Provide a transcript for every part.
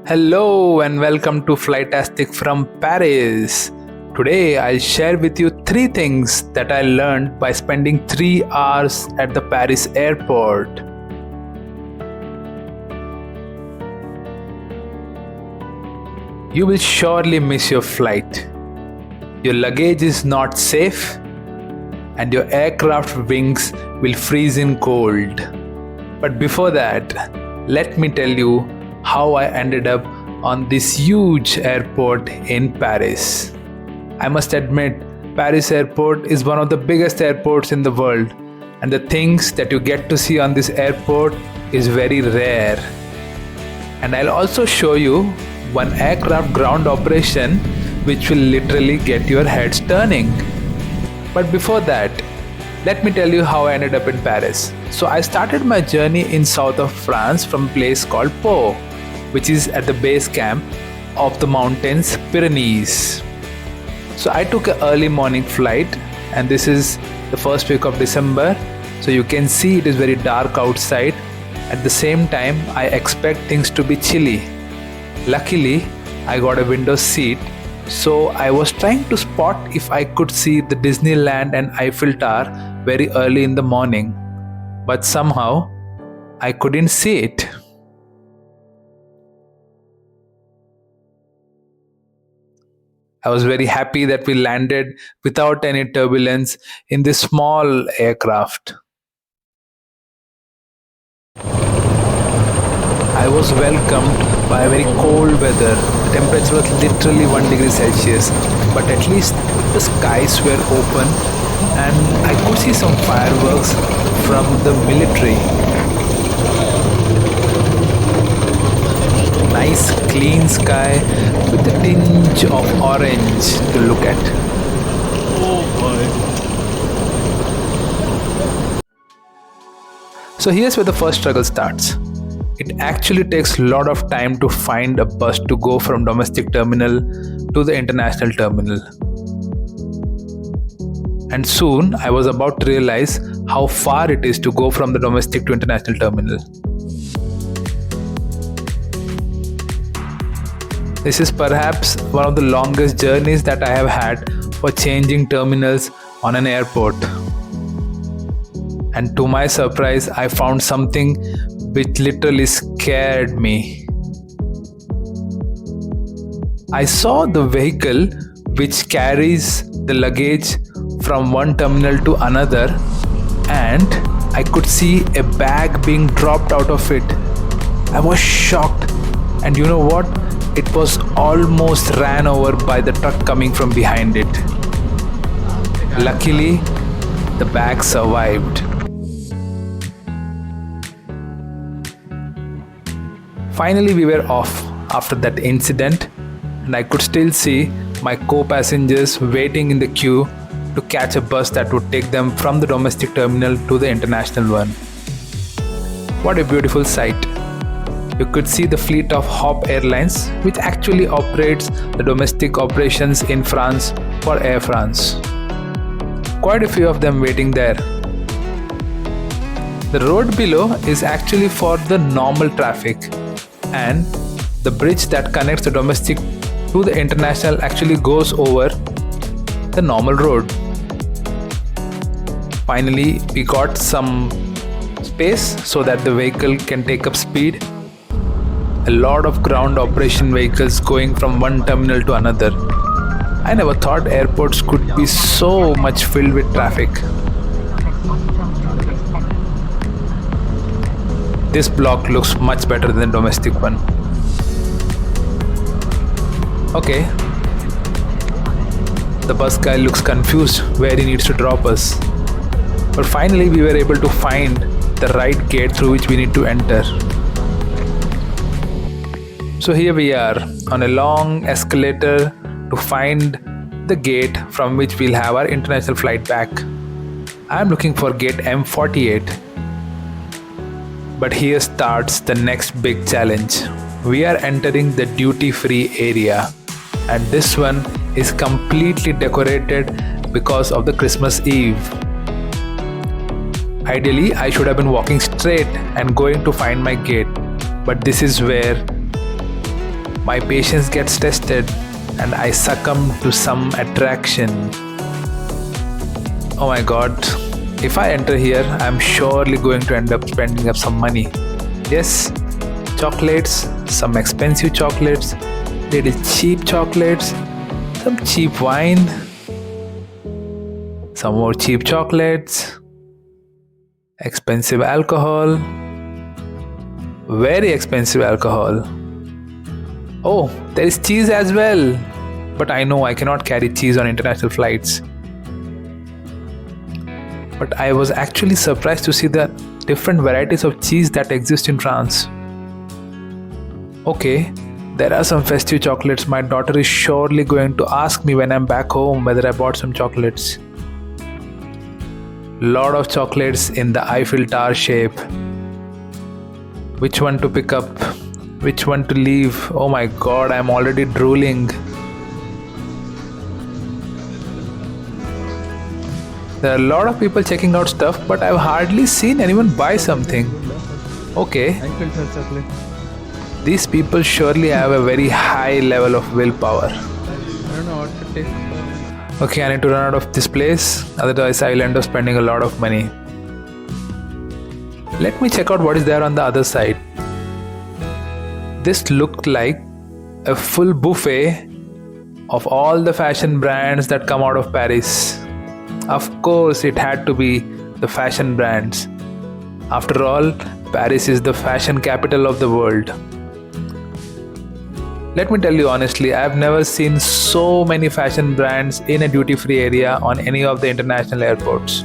Hello and welcome to Flightastic from Paris. Today I'll share with you 3 things that I learned by spending 3 hours at the Paris airport. You will surely miss your flight. Your luggage is not safe and your aircraft wings will freeze in cold. But before that, let me tell you how I ended up on this huge airport in Paris. I must admit, Paris airport is one of the biggest airports in the world, and the things that you get to see on this airport is very rare. And I'll also show you one aircraft ground operation which will literally get your heads turning. But before that, let me tell you how I ended up in Paris. So I started my journey in south of France from a place called Pau, which is at the base camp of the mountains Pyrenees. So I took an early morning flight, and this is the first week of December, so you can see it is very dark outside. At the same time, I expect things to be chilly. Luckily, I got a window seat, so I was trying to spot if I could see the Disneyland and Eiffel Tower very early in the morning, but somehow I couldn't see it. I was very happy that we landed without any turbulence in this small aircraft. I was welcomed by very cold weather. The temperature was literally 1 degree Celsius, but at least the skies were open and I could see some fireworks from the military. Nice clean sky with a tinge of orange to look at. Oh boy. So here's where the first struggle starts. It actually takes a lot of time to find a bus to go from domestic terminal to the international terminal. And soon I was about to realize how far it is to go from the domestic to international terminal. This is perhaps one of the longest journeys that I have had for changing terminals on an airport. And to my surprise, I found something which literally scared me. I saw the vehicle which carries the luggage from one terminal to another, and I could see a bag being dropped out of it. I was shocked, and you know what? It was almost ran over by the truck coming from behind it. Luckily, the bag survived. Finally, we were off after that incident, and I could still see my co-passengers waiting in the queue to catch a bus that would take them from the domestic terminal to the international one. What a beautiful sight! You could see the fleet of Hop Airlines, which actually operates the domestic operations in France for Air France. Quite a few of them waiting there. The road below is actually for the normal traffic, and the bridge that connects the domestic to the international actually goes over the normal road. Finally, we got some space so that the vehicle can take up speed. A lot of ground operation vehicles going from one terminal to another. I never thought airports could be so much filled with traffic. This block looks much better than the domestic one. Okay. The bus guy looks confused where he needs to drop us. But finally we were able to find the right gate through which we need to enter. So here we are on a long escalator to find the gate from which we'll have our international flight back. I'm looking for gate M48. But here starts the next big challenge. We are entering the duty-free area, and this one is completely decorated because of the Christmas Eve. Ideally, I should have been walking straight and going to find my gate, but this is where My patience gets tested and I succumb to some attraction. Oh my god, if I enter here, I'm surely going to end up spending up some money. Yes, chocolates, some expensive chocolates, little cheap chocolates, some cheap wine, some more cheap chocolates, expensive alcohol, very expensive alcohol. Oh, there is cheese as well. But I know I cannot carry cheese on international flights. But I was actually surprised to see the different varieties of cheese that exist in France. Okay, there are some festive chocolates. My daughter is surely going to ask me when I'm back home whether I bought some chocolates. Lot of chocolates in the Eiffel Tower shape. Which one to pick up? Which one to leave? Oh my god, I'm already drooling. There are a lot of people checking out stuff, but I've hardly seen anyone buy something. Okay. These people surely have a very high level of willpower. I don't know what to take. Okay, I need to run out of this place, otherwise I'll end up spending a lot of money. Let me check out what is there on the other side. This looked like a full buffet of all the fashion brands that come out of Paris. Of course, it had to be the fashion brands. After all, Paris is the fashion capital of the world. Let me tell you honestly, I've never seen so many fashion brands in a duty-free area on any of the international airports.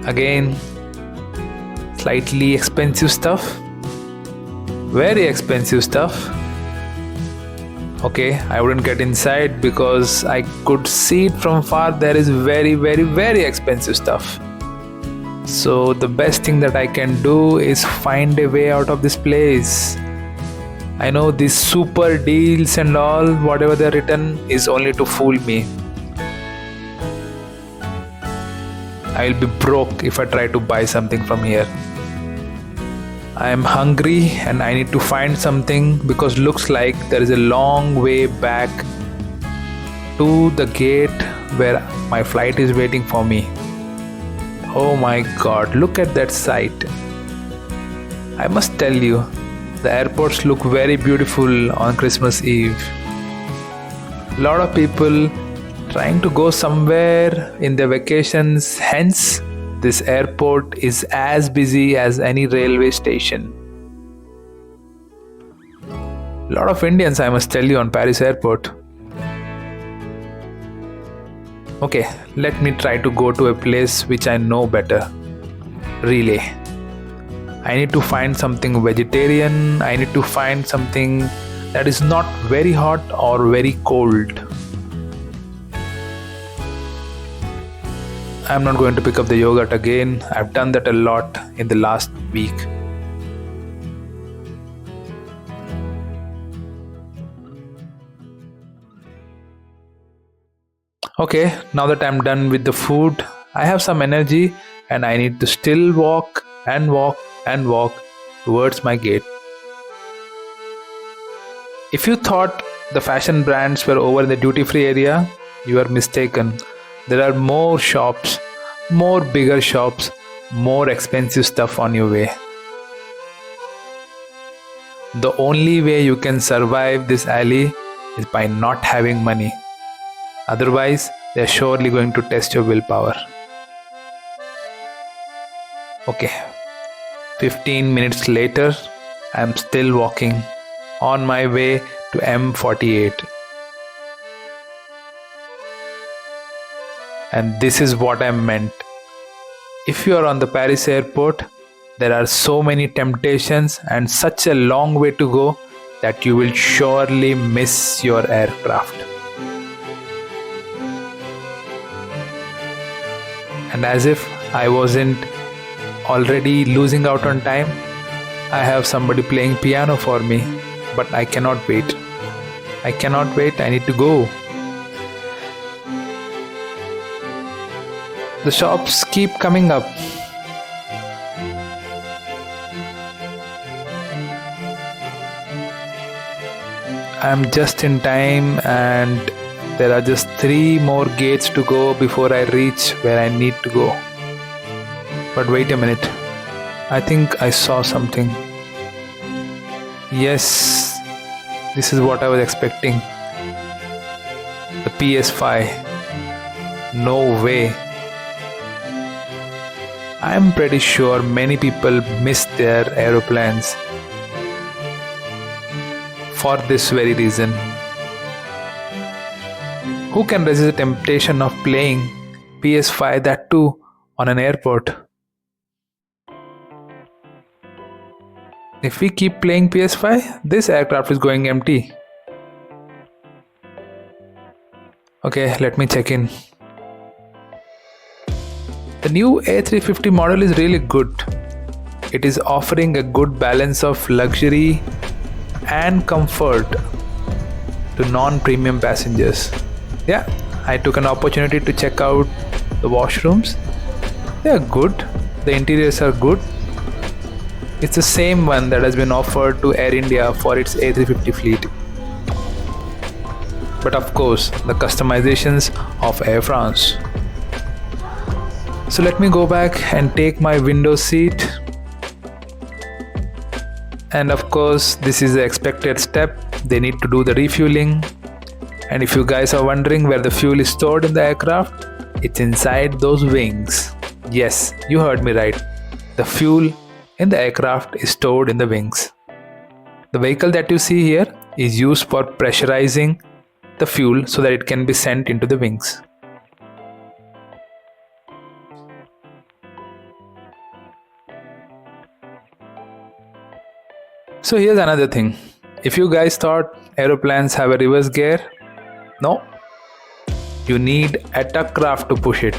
Again, slightly expensive stuff. Very expensive stuff. Okay, I wouldn't get inside because I could see it from far. There is very, very, very expensive stuff. So the best thing that I can do is find a way out of this place. I know these super deals and all, whatever they're written, is only to fool me. I will be broke if I try to buy something from here. I am hungry and I need to find something because looks like there is a long way back to the gate where my flight is waiting for me. Oh my god, look at that sight. I must tell you, the airports look very beautiful on Christmas Eve. A lot of people trying to go somewhere in their vacations, hence this airport is as busy as any railway station. A lot of Indians, I must tell you, on Paris airport. Okay, let me try to go to a place which I know better. Relay. I need to find something vegetarian. I need to find something that is not very hot or very cold. I'm not going to pick up the yogurt again. I've done that a lot in the last week. Okay, now that I'm done with the food, I have some energy and I need to still walk and walk and walk towards my gate. If you thought the fashion brands were over in the duty-free area, you are mistaken. There are more shops, more bigger shops, more expensive stuff on your way. The only way you can survive this alley is by not having money. Otherwise, they are surely going to test your willpower. Okay, 15 minutes later, I am still walking on my way to M48. And this is what I meant. If you are on the Paris airport, there are so many temptations and such a long way to go that you will surely miss your aircraft. And as if I wasn't already losing out on time, I have somebody playing piano for me, but I cannot wait. I cannot wait, I need to go. The shops keep coming up. I'm just in time and there are just 3 more gates to go before I reach where I need to go. But wait a minute. I think I saw something. Yes, this is what I was expecting. The PS5. No way. I'm pretty sure many people miss their aeroplanes for this very reason. Who can resist the temptation of playing PS5, that too on an airport? If we keep playing PS5, this aircraft is going empty. Okay, let me check in. The new A350 model is really good. It is offering a good balance of luxury and comfort to non-premium passengers. Yeah, I took an opportunity to check out the washrooms. They are good. The interiors are good. It's the same one that has been offered to Air India for its A350 fleet. But of course, the customizations of Air France. So let me go back and take my window seat. And of course, this is the expected step. They need to do the refueling. And if you guys are wondering where the fuel is stored in the aircraft, it's inside those wings. Yes, you heard me right. The fuel in the aircraft is stored in the wings. The vehicle that you see here is used for pressurizing the fuel so that it can be sent into the wings. So here's another thing. If you guys thought aeroplanes have a reverse gear, no. You need a tuckraft to push it.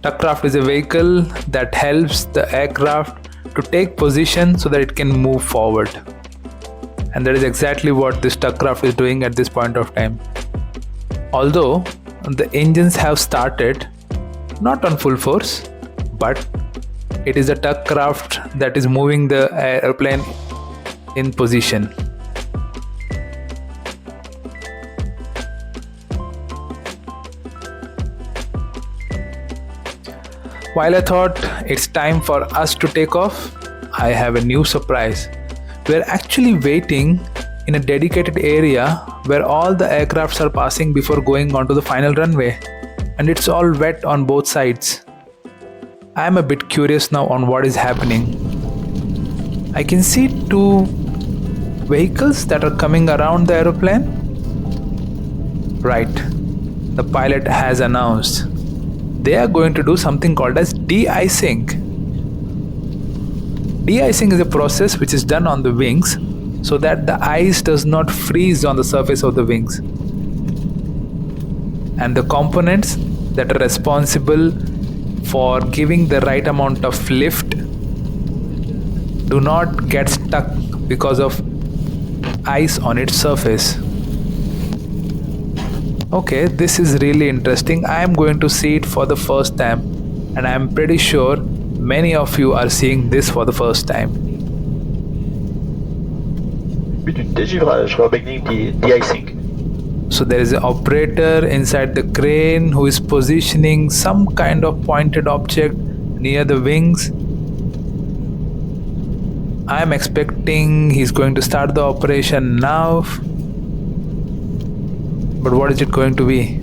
Tuckraft is a vehicle that helps the aircraft to take position so that it can move forward. And that is exactly what this tuckraft is doing at this point of time. Although the engines have started, not on full force, but it is a tuckraft that is moving the airplane in position. While I thought it's time for us to take off, I have a new surprise. We're actually waiting in a dedicated area where all the aircrafts are passing before going onto the final runway, and it's all wet on both sides. I am a bit curious now on what is happening. I can see 2 vehicles that are coming around the aeroplane. Right, the pilot has announced they are going to do something called as de-icing. De-icing is a process which is done on the wings so that the ice does not freeze on the surface of the wings. And the components that are responsible for giving the right amount of lift do not get stuck because of ice on its surface. Okay, this is really interesting. I am going to see it for the first time, and I am pretty sure many of you are seeing this for the first time. So there is an operator inside the crane who is positioning some kind of pointed object near the wings. I am expecting he's going to start the operation now. But what is it going to be?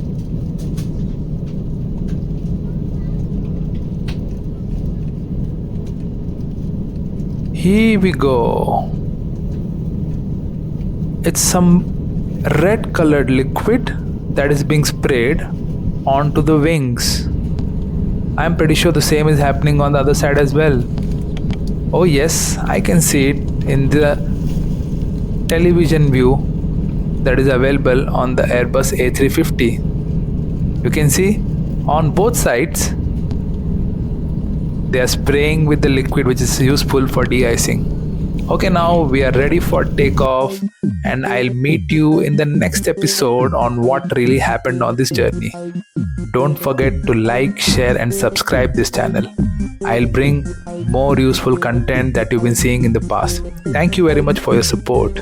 Here we go. It's some red colored liquid that is being sprayed onto the wings. I'm pretty sure the same is happening on the other side as well. Oh yes, I can see it in the television view that is available on the Airbus A350. You can see on both sides they are spraying with the liquid which is useful for de-icing. Okay, now we are ready for takeoff, and I'll meet you in the next episode on what really happened on this journey. Don't forget to like, share and subscribe this channel. I'll bring more useful content that you've been seeing in the past. Thank you very much for your support.